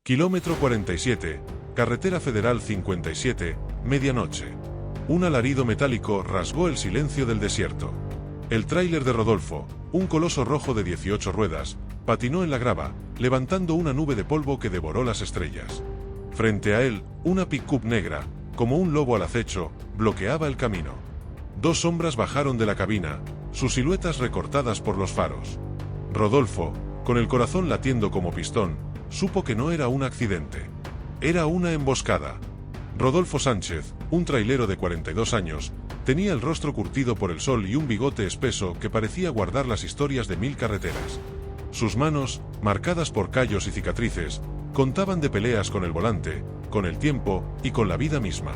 Kilómetro 47, Carretera Federal 57, medianoche. Un alarido metálico rasgó el silencio del desierto. El tráiler de Rodolfo, un coloso rojo de 18 ruedas, patinó en la grava, levantando una nube de polvo que devoró las estrellas. Frente a él, una pick-up negra, como un lobo al acecho, bloqueaba el camino. Dos sombras bajaron de la cabina, sus siluetas recortadas por los faros. Rodolfo, con el corazón latiendo como pistón, supo que no era un accidente. Era una emboscada. Rodolfo Sánchez, un trailero de 42 años, tenía el rostro curtido por el sol y un bigote espeso que parecía guardar las historias de 1000 carreteras. Sus manos, marcadas por callos y cicatrices, contaban de peleas con el volante, con el tiempo y con la vida misma.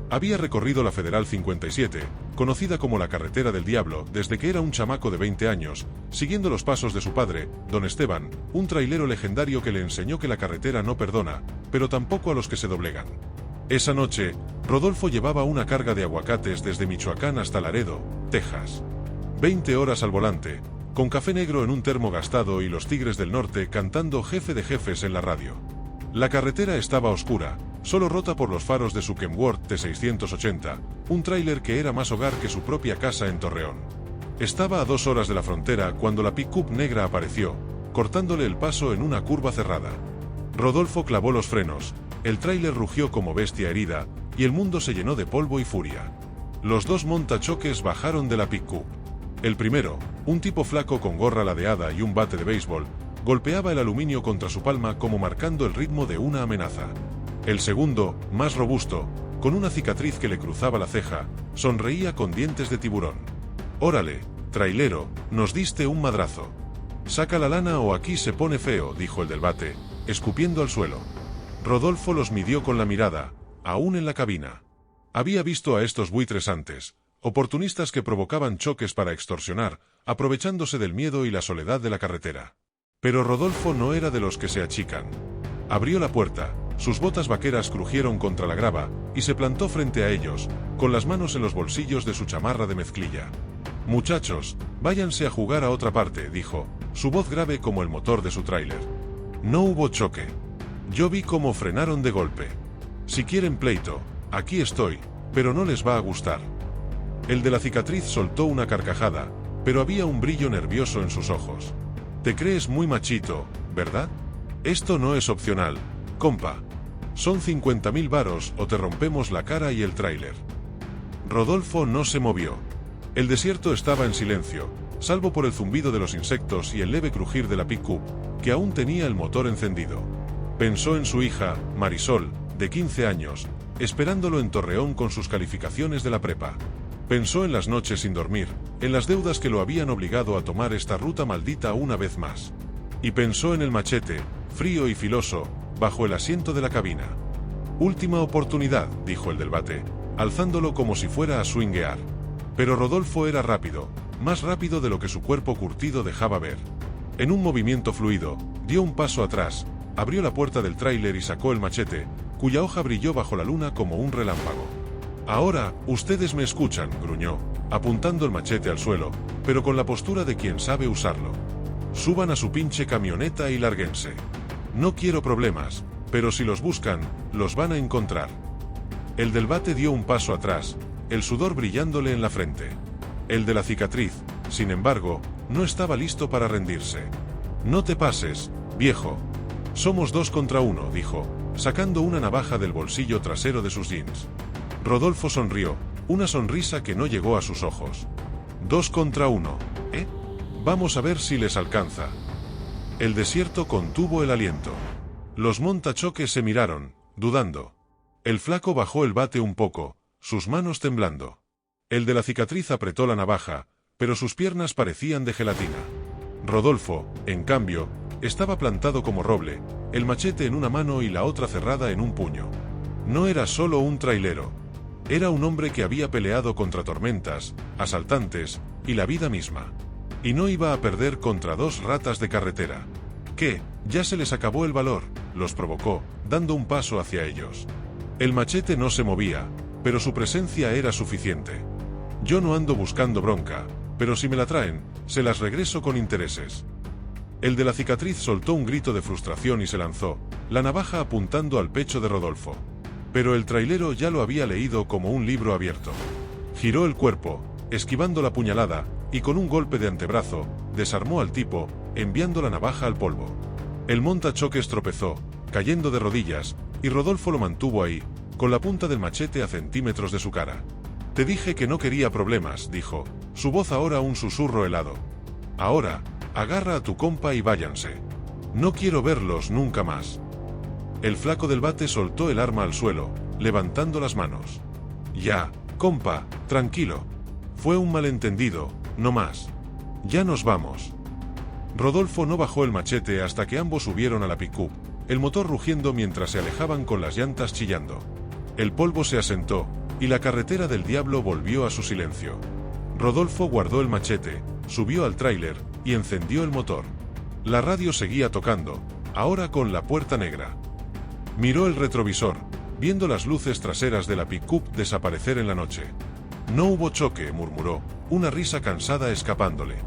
Había recorrido la Federal 57, conocida como la Carretera del Diablo, desde que era un chamaco de 20 años, siguiendo los pasos de su padre, don Esteban, un trailero legendario que le enseñó que la carretera no perdona, pero tampoco a los que se doblegan. Esa noche, Rodolfo llevaba una carga de aguacates desde Michoacán hasta Laredo, Texas. 20 horas al volante, con café negro en un termo gastado y los Tigres del Norte cantando Jefe de Jefes en la radio. La carretera estaba oscura, solo rota por los faros de su Kenworth T680, un tráiler que era más hogar que su propia casa en Torreón. Estaba a 2 horas de la frontera cuando la pick-up negra apareció, cortándole el paso en una curva cerrada. Rodolfo clavó los frenos, el tráiler rugió como bestia herida, y el mundo se llenó de polvo y furia. Los dos montachoques bajaron de la pick-up. El primero, un tipo flaco con gorra ladeada y un bate de béisbol, golpeaba el aluminio contra su palma como marcando el ritmo de una amenaza. El segundo, más robusto, con una cicatriz que le cruzaba la ceja, sonreía con dientes de tiburón. «Órale, trailero, nos diste un madrazo. Saca la lana o aquí se pone feo», dijo el del bate, escupiendo al suelo. Rodolfo los midió con la mirada, aún en la cabina. Había visto a estos buitres antes, oportunistas que provocaban choques para extorsionar, aprovechándose del miedo y la soledad de la carretera. Pero Rodolfo no era de los que se achican. Abrió la puerta, sus botas vaqueras crujieron contra la grava, y se plantó frente a ellos, con las manos en los bolsillos de su chamarra de mezclilla. «Muchachos, váyanse a jugar a otra parte», dijo, su voz grave como el motor de su tráiler. No hubo choque. Yo vi cómo frenaron de golpe. Si quieren pleito, aquí estoy, pero no les va a gustar. El de la cicatriz soltó una carcajada, pero había un brillo nervioso en sus ojos. «Te crees muy machito, ¿verdad? Esto no es opcional, compa. Son 50.000 varos o te rompemos la cara y el tráiler». Rodolfo no se movió. El desierto estaba en silencio, salvo por el zumbido de los insectos y el leve crujir de la pick-up, que aún tenía el motor encendido. Pensó en su hija, Marisol, de 15 años, esperándolo en Torreón con sus calificaciones de la prepa. Pensó en las noches sin dormir, en las deudas que lo habían obligado a tomar esta ruta maldita una vez más. Y pensó en el machete, frío y filoso, bajo el asiento de la cabina. «Última oportunidad», dijo el del bate, alzándolo como si fuera a swinguear. Pero Rodolfo era rápido, más rápido de lo que su cuerpo curtido dejaba ver. En un movimiento fluido, dio un paso atrás, abrió la puerta del tráiler y sacó el machete, cuya hoja brilló bajo la luna como un relámpago. «Ahora, ustedes me escuchan», gruñó, apuntando el machete al suelo, pero con la postura de quien sabe usarlo. «Suban a su pinche camioneta y lárguense. No quiero problemas, pero si los buscan, los van a encontrar». El del bate dio un paso atrás, el sudor brillándole en la frente. El de la cicatriz, sin embargo, no estaba listo para rendirse. «No te pases, viejo. Somos 2 contra 1», dijo, sacando una navaja del bolsillo trasero de sus jeans. Rodolfo sonrió, una sonrisa que no llegó a sus ojos. «2 contra 1, ¿eh? Vamos a ver si les alcanza». El desierto contuvo el aliento. Los montachoques se miraron, dudando. El flaco bajó el bate un poco, sus manos temblando. El de la cicatriz apretó la navaja, pero sus piernas parecían de gelatina. Rodolfo, en cambio, estaba plantado como roble, el machete en una mano y la otra cerrada en un puño. No era solo un trailero. Era un hombre que había peleado contra tormentas, asaltantes y la vida misma. Y no iba a perder contra 2 ratas de carretera. «¿Qué? Ya se les acabó el valor», los provocó, dando un paso hacia ellos. El machete no se movía, pero su presencia era suficiente. «Yo no ando buscando bronca, pero si me la traen, se las regreso con intereses». El de la cicatriz soltó un grito de frustración y se lanzó, la navaja apuntando al pecho de Rodolfo. Pero el trailero ya lo había leído como un libro abierto. Giró el cuerpo, esquivando la puñalada, y con un golpe de antebrazo, desarmó al tipo, enviando la navaja al polvo. El montachoques tropezó, cayendo de rodillas, y Rodolfo lo mantuvo ahí, con la punta del machete a centímetros de su cara. «Te dije que no quería problemas», dijo, su voz ahora un susurro helado. «Ahora, agarra a tu compa y váyanse. No quiero verlos nunca más». El flaco del bate soltó el arma al suelo, levantando las manos. «Ya, compa, tranquilo. Fue un malentendido, no más. Ya nos vamos». Rodolfo no bajó el machete hasta que ambos subieron a la pick-up, el motor rugiendo mientras se alejaban con las llantas chillando. El polvo se asentó, y la carretera del diablo volvió a su silencio. Rodolfo guardó el machete, subió al tráiler, y encendió el motor. La radio seguía tocando, ahora con la puerta negra. Miró el retrovisor, viendo las luces traseras de la pick-up desaparecer en la noche. «No hubo choque», murmuró, una risa cansada escapándole.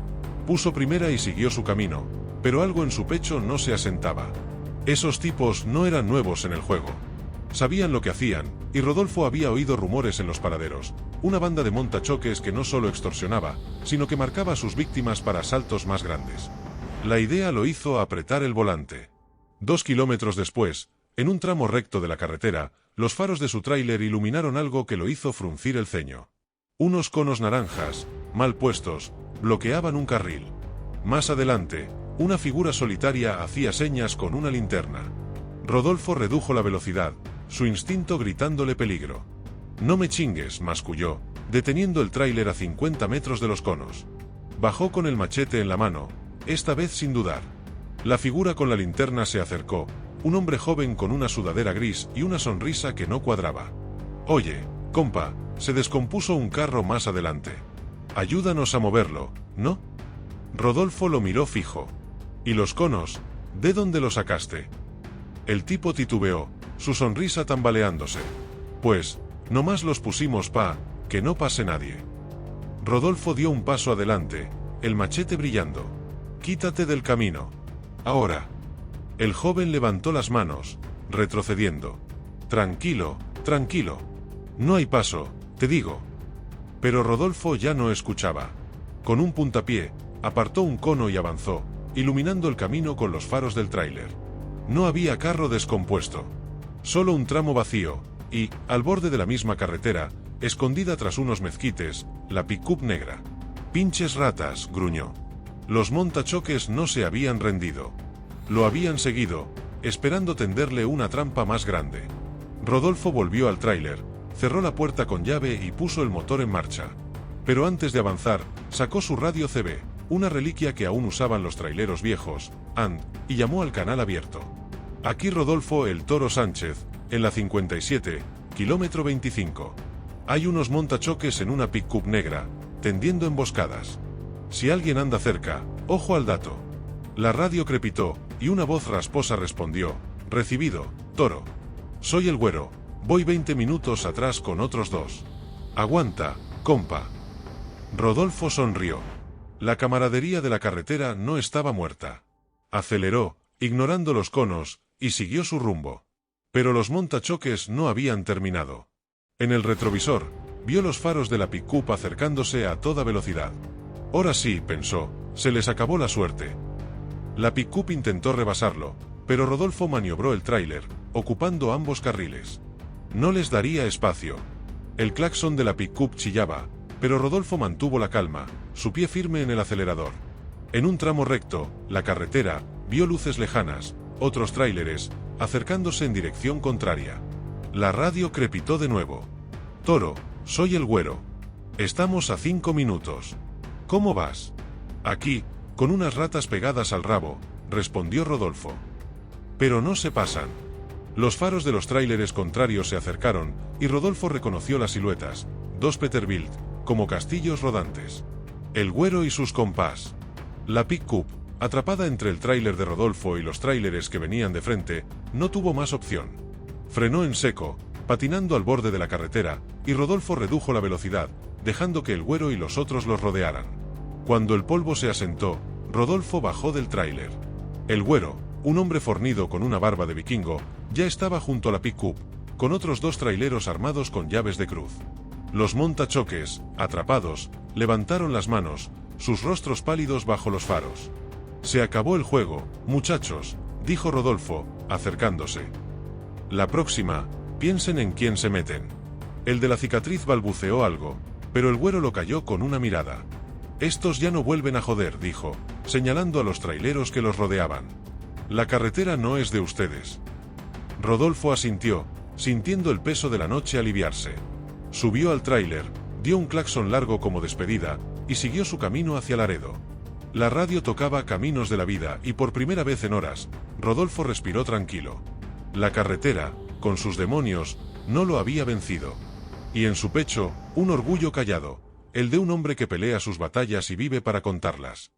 Puso primera y siguió su camino, pero algo en su pecho no se asentaba. Esos tipos no eran nuevos en el juego. Sabían lo que hacían, y Rodolfo había oído rumores en los paraderos, una banda de montachoques que no solo extorsionaba, sino que marcaba a sus víctimas para asaltos más grandes. La idea lo hizo apretar el volante. 2 kilómetros después, en un tramo recto de la carretera, los faros de su tráiler iluminaron algo que lo hizo fruncir el ceño. Unos conos naranjas, mal puestos, bloqueaban un carril. Más adelante, una figura solitaria hacía señas con una linterna. Rodolfo redujo la velocidad, su instinto gritándole peligro. «No me chingues», masculló, deteniendo el tráiler a 50 metros de los conos. Bajó con el machete en la mano, esta vez sin dudar. La figura con la linterna se acercó, un hombre joven con una sudadera gris y una sonrisa que no cuadraba. «Oye, compa, se descompuso un carro más adelante. Ayúdanos a moverlo, ¿no?» Rodolfo lo miró fijo. «¿Y los conos? ¿De dónde los sacaste?» El tipo titubeó, su sonrisa tambaleándose. «Pues, nomás los pusimos que no pase nadie». Rodolfo dio un paso adelante, el machete brillando. «Quítate del camino. Ahora». El joven levantó las manos, retrocediendo. «Tranquilo, tranquilo. No hay paso, te digo». Pero Rodolfo ya no escuchaba. Con un puntapié, apartó un cono y avanzó, iluminando el camino con los faros del tráiler. No había carro descompuesto. Solo un tramo vacío, y, al borde de la misma carretera, escondida tras unos mezquites, la pick-up negra. «Pinches ratas», gruñó. Los montachoques no se habían rendido. Lo habían seguido, esperando tenderle una trampa más grande. Rodolfo volvió al tráiler, cerró la puerta con llave y puso el motor en marcha. Pero antes de avanzar, sacó su radio CB, una reliquia que aún usaban los traileros viejos, y llamó al canal abierto. «Aquí Rodolfo el Toro Sánchez, en la 57, kilómetro 25. Hay unos montachoques en una pick-up negra, tendiendo emboscadas. Si alguien anda cerca, ojo al dato». La radio crepitó, y una voz rasposa respondió: «Recibido, Toro. Soy el Güero, voy 20 minutos atrás con otros 2. Aguanta, compa». Rodolfo sonrió. La camaradería de la carretera no estaba muerta. Aceleró, ignorando los conos, y siguió su rumbo. Pero los montachoques no habían terminado. En el retrovisor, vio los faros de la pick-up acercándose a toda velocidad. Ahora sí, pensó, se les acabó la suerte. La pick-up intentó rebasarlo, pero Rodolfo maniobró el tráiler, ocupando ambos carriles. No les daría espacio. El claxon de la pick-up chillaba, pero Rodolfo mantuvo la calma, su pie firme en el acelerador. En un tramo recto, la carretera, vio luces lejanas, otros tráileres, acercándose en dirección contraria. La radio crepitó de nuevo. «Toro, soy el Güero. Estamos a 5 minutos. ¿Cómo vas?» «Aquí, con unas ratas pegadas al rabo», respondió Rodolfo. «Pero no se pasan». Los faros de los tráileres contrarios se acercaron, y Rodolfo reconoció las siluetas, 2 Peterbilt, como castillos rodantes. El Güero y sus compás. La pick-up, atrapada entre el tráiler de Rodolfo y los tráileres que venían de frente, no tuvo más opción. Frenó en seco, patinando al borde de la carretera, y Rodolfo redujo la velocidad, dejando que el Güero y los otros los rodearan. Cuando el polvo se asentó, Rodolfo bajó del tráiler. El Güero, Un hombre fornido con una barba de vikingo ya estaba junto a la pick-up, con otros 2 traileros armados con llaves de cruz. Los montachoques, atrapados, levantaron las manos, sus rostros pálidos bajo los faros. «Se acabó el juego, muchachos», dijo Rodolfo, acercándose. «La próxima, piensen en quién se meten». El de la cicatriz balbuceó algo, pero el güero lo calló con una mirada. «Estos ya no vuelven a joder», dijo, señalando a los traileros que los rodeaban. «La carretera no es de ustedes». Rodolfo asintió, sintiendo el peso de la noche aliviarse. Subió al tráiler, dio un claxon largo como despedida, y siguió su camino hacia Laredo. La radio tocaba Caminos de la Vida y por primera vez en horas, Rodolfo respiró tranquilo. La carretera, con sus demonios, no lo había vencido. Y en su pecho, un orgullo callado, el de un hombre que pelea sus batallas y vive para contarlas.